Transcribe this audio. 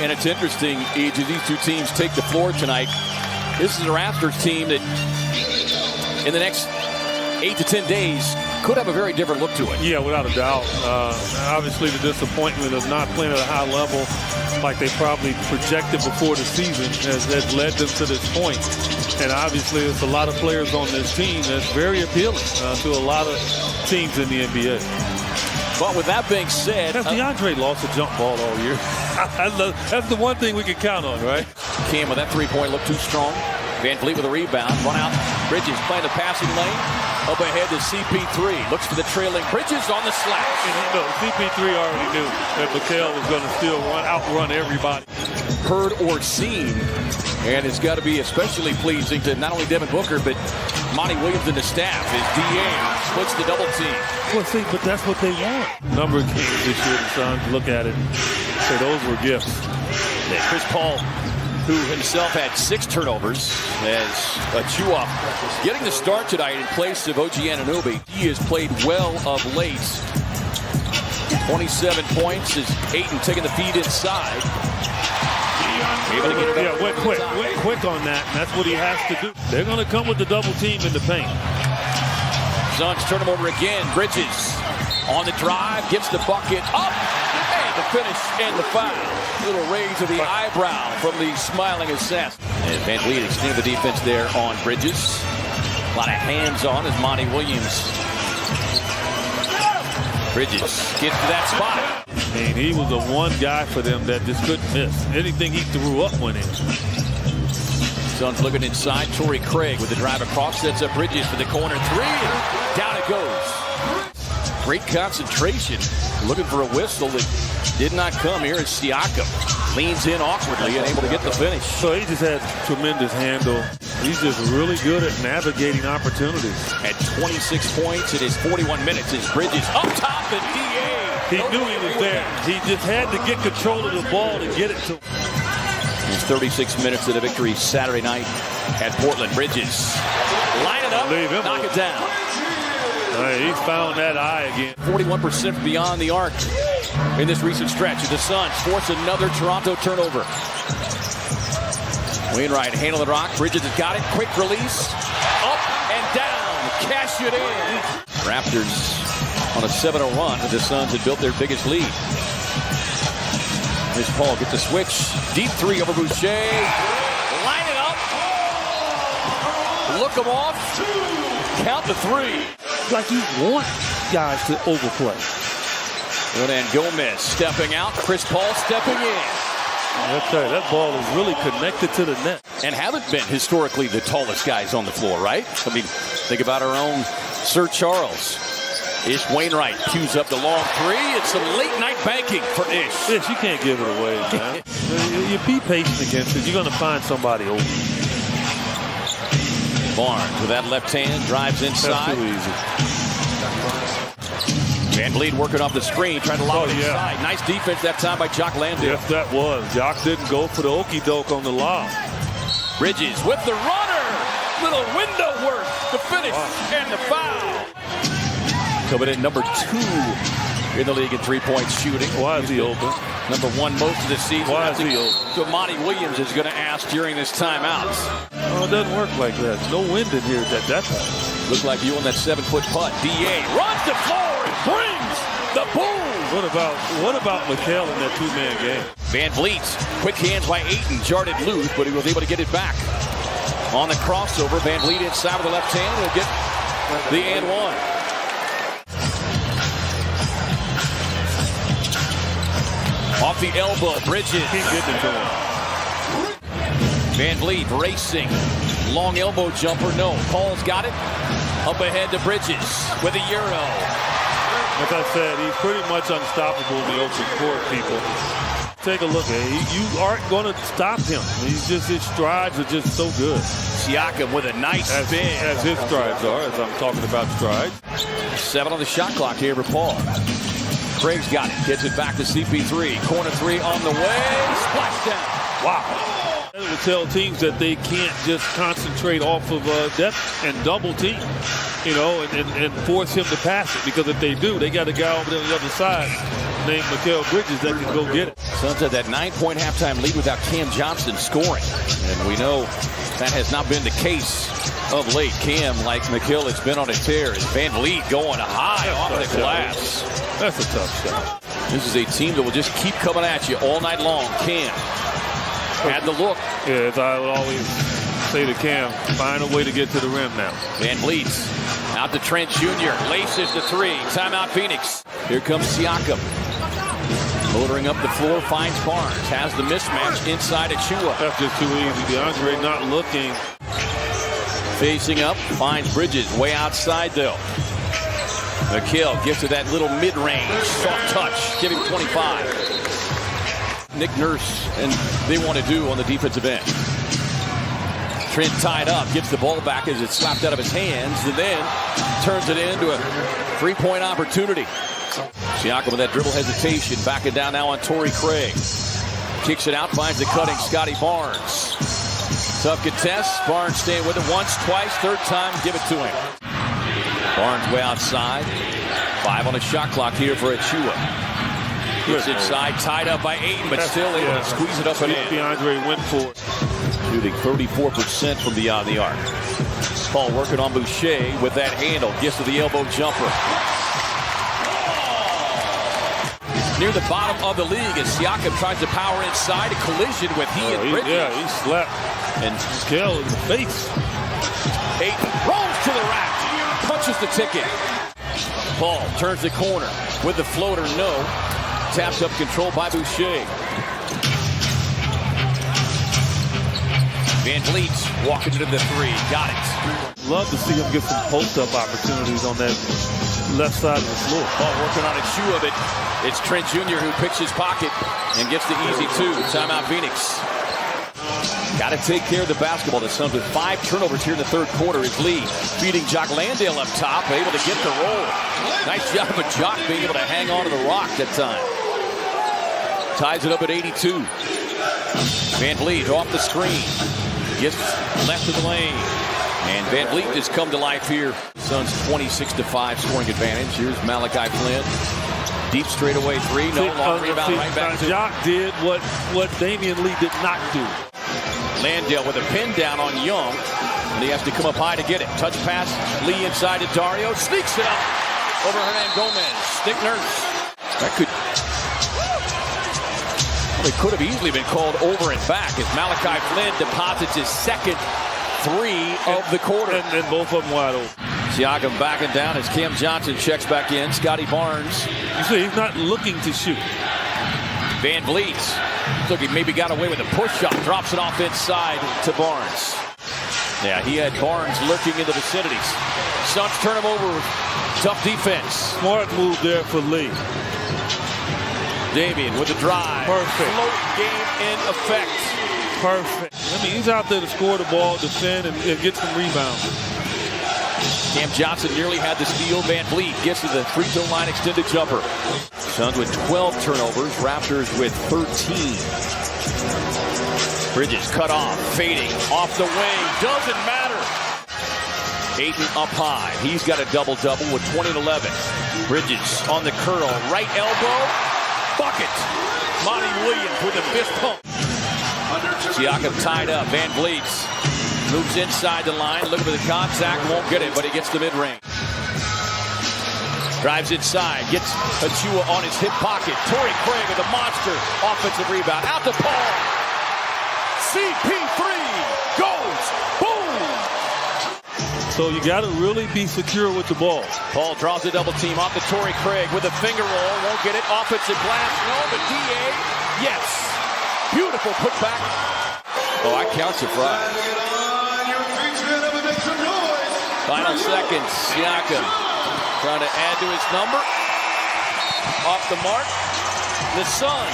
And it's interesting, each of these two teams take the floor tonight. This is a Raptors team that in the next 8 to 10 days could have a very different look to it. Yeah, without a doubt. Obviously, the disappointment of not playing at a high level like they probably projected before the season has led them to this point. And obviously, there's a lot of players on this team that's very appealing to a lot of teams in the NBA. But with that being said, has DeAndre lost a jump ball all year? That's the one thing we can count on, right? Cam with that three-point look too strong. Van Vliet with a rebound. Run out. Bridges playing the passing lane. Up ahead to CP3. Looks for the trailing Bridges on the slash. And CP3 already knew that Mikal was going to still outrun everybody. Heard or seen. And it's got to be especially pleasing to not only Devin Booker, but Monty Williams and the staff as DA splits the double team. Well, see, but that's what they want. Number of games this year, the Suns look at it and say those were gifts. And Chris Paul, who himself had 6 turnovers, as Achua getting the start tonight in place of OG Anunoby. He has played well of late. 27 points as Ayton taking the feed inside. Able to get it up. Went quick on that, and that's what he has to do. They're going to come with the double team in the paint. Suns turn him over again. Bridges on the drive, gets the bucket up, and the finish and the foul. Little raise of the eyebrow from the smiling assassin. And Van Vliet extended the defense there on Bridges. A lot of hands on as Monty Williams. Bridges gets to that spot. I mean, he was the one guy for them that just couldn't miss. Anything he threw up went in. Suns looking inside. Torrey Craig with the drive across, sets up Bridges for the corner 3. Down it goes. Great concentration. Looking for a whistle that did not come here as Siakam leans in awkwardly and able to get the finish. So he just had tremendous handle. He's just really good at navigating opportunities. At 26 points in his 41 minutes, his Bridges up top and DA. He knew he was there. He just had to get control of the ball to get it to him. It's 36 minutes of the victory Saturday night at Portland. Bridges line it up, knock it down. He's found that eye again. 41% beyond the arc in this recent stretch. The Suns force another Toronto turnover. Wainwright handle the rock. Bridges has got it. Quick release. Up and down. Cash it in. Raptors on a 7-0 run. The Suns had built their biggest lead. Here's Paul. Gets the switch. Deep 3 over Boucher. Line it up. Look him off. Count the 3. Like you want guys to overplay. And Gomez stepping out. Chris Paul stepping in. I'll tell you, that ball is really connected to the net. And haven't been historically the tallest guys on the floor, right? I mean, think about our own Sir Charles. Ish Wainwright cues up the long 3. It's some late night banking for Ish. Ish, you can't give it away, man. You be patient against it. You're going to find somebody open. Barnes with that left hand drives inside. That's too easy. Van Vliet working off the screen, trying to lob it inside. Nice defense that time by Jock Landale. Yes, that was. Jock didn't go for the okie doke on the lob. Bridges with the runner. Little window work. The finish and the foul. Coming in number 2 in the league in 3-point shooting. Why is he open? Number 1 most of the season. Why is he open? So Monty Williams is going to ask during this timeout. Oh, it doesn't work like that. No wind in here at that time. Looked like you on that 7-foot putt. DA runs the floor and brings the boom. What about Mikal in that 2-man game? Van Vliet, quick hands by Ayton, jarred it loose, but he was able to get it back. On the crossover, Van Vliet inside with the left hand will get the and 1. Off the elbow, Bridges. Keep getting it to him. Van Vliet racing. Long elbow jumper, no. Paul's got it. Up ahead to Bridges with a Euro. Like I said, he's pretty much unstoppable in the open court, people. Take a look at it. You aren't going to stop him. His strides are just so good. Siakam with a nice spin. As his strides are, as I'm talking about strides. 7 on the shot clock here for Paul. Craig's got it. Gets it back to CP3. Corner 3 on the way. Splash down. Wow. It will tell teams that they can't just concentrate off of depth and double team, and force him to pass it. Because if they do, they got a guy over there on the other side named Mikal Bridges that can go get it. Suns had that 9-point halftime lead without Cam Johnson scoring. And we know that has not been the case of late. Cam, like McHill, has been on a tear. Van Vliet going high off the glass. That's a tough shot. This is a team that will just keep coming at you all night long. Cam had the look. Yeah, as I would always say to Cam, find a way to get to the rim now. Van Vliet out to Trent Jr. Laces the three. Timeout Phoenix. Here comes Siakam. Motoring up the floor, finds Barnes. Has the mismatch inside Achua. That's just too easy. DeAndre not looking. Facing up, finds Bridges way outside though. McHill gets to that little mid-range. Soft touch. Give him 25. Nick Nurse and they want to do on the defensive end. Trent tied up, gets the ball back as it's slapped out of his hands, and then turns it into a three-point opportunity. Siakam with that dribble hesitation, backing down now on Torrey Craig. Kicks it out, finds the cutting Scotty Barnes. Tough contest. Barnes staying with it once, twice, third time, give it to him. Barnes way outside. 5 on the shot clock here for Achua. Gets inside, tied up by Ayton, but still able to squeeze it up and in. DeAndre went for it. Shooting 34% from beyond the arc. Paul working on Boucher with that handle. Gets to the elbow jumper. Near the bottom of the league as Siakam tries to power inside. A collision with Bridges. Yeah, he slapped and Kell in the face. Ayton rolls to the rack. Punches the ticket. Paul turns the corner with the floater. No. Tapped up control by Boucher. Van Vliet walking into the three. Got it. Love to see him get some post-up opportunities on that left side of the floor. Ball working on Achua, but it's Trent Jr. who picks his pocket and gets the easy 2. Timeout Phoenix. Got to take care of the basketball. The Suns with 5 turnovers here in the third quarter. Is Lee feeding Jock Landale up top, able to get the roll. Nice job of Jock being able to hang on to the rock that time. Ties it up at 82. Van Vliet off the screen. Gets left of the lane. And Van Vliet has come to life here. Suns 26-5 scoring advantage. Here's Malachi Flynn. Deep straightaway 3. No long rebound right back to Jock did what Damian Lee did not do. Landale with a pin down on Young. And he has to come up high to get it. Touch pass. Lee inside to Dario. Sneaks it up over Hernan Gomez. Nick Nurse. That could... It could have easily been called over and back as Malachi Flynn deposits his second 3 of the quarter. And both of them wide open. Siakam backing down as Cam Johnson checks back in. Scotty Barnes. You see, he's not looking to shoot. Van Vliet. Look, he maybe got away with a push shot. Drops it off inside to Barnes. Yeah, he had Barnes lurking in the vicinities. Suns turn him over. Tough defense. Smart move there for Lee. Damian with the drive. Perfect. Float game in effect. Perfect. I mean, he's out there to score the ball, defend, and get some rebounds. Cam Johnson nearly had the steal. Van Vliet gets to the free throw line extended jumper. Suns with 12 turnovers. Raptors with 13. Bridges cut off, fading off the wing. Doesn't matter. Ayton up high. He's got a double-double with 20 and 11. Bridges on the curl. Right elbow. Bucket. Monty Williams with a fist pump. Siakam tied up. Van Vliet moves inside the line. Looking for the contact. Won't get it, but he gets the mid-range. Drives inside. Gets Achua on his hip pocket. Torrey Craig with a monster offensive rebound. Out to Paul. CP3 goes. Boom. So you got to really be secure with the ball. Paul draws a double team off to Torrey Craig with a finger roll. Won't get it. Offensive glass. No, but DA. Yes. Beautiful putback. Oh, I count surprise. Final seconds. Siakam trying to add to his number. Off the mark. The Suns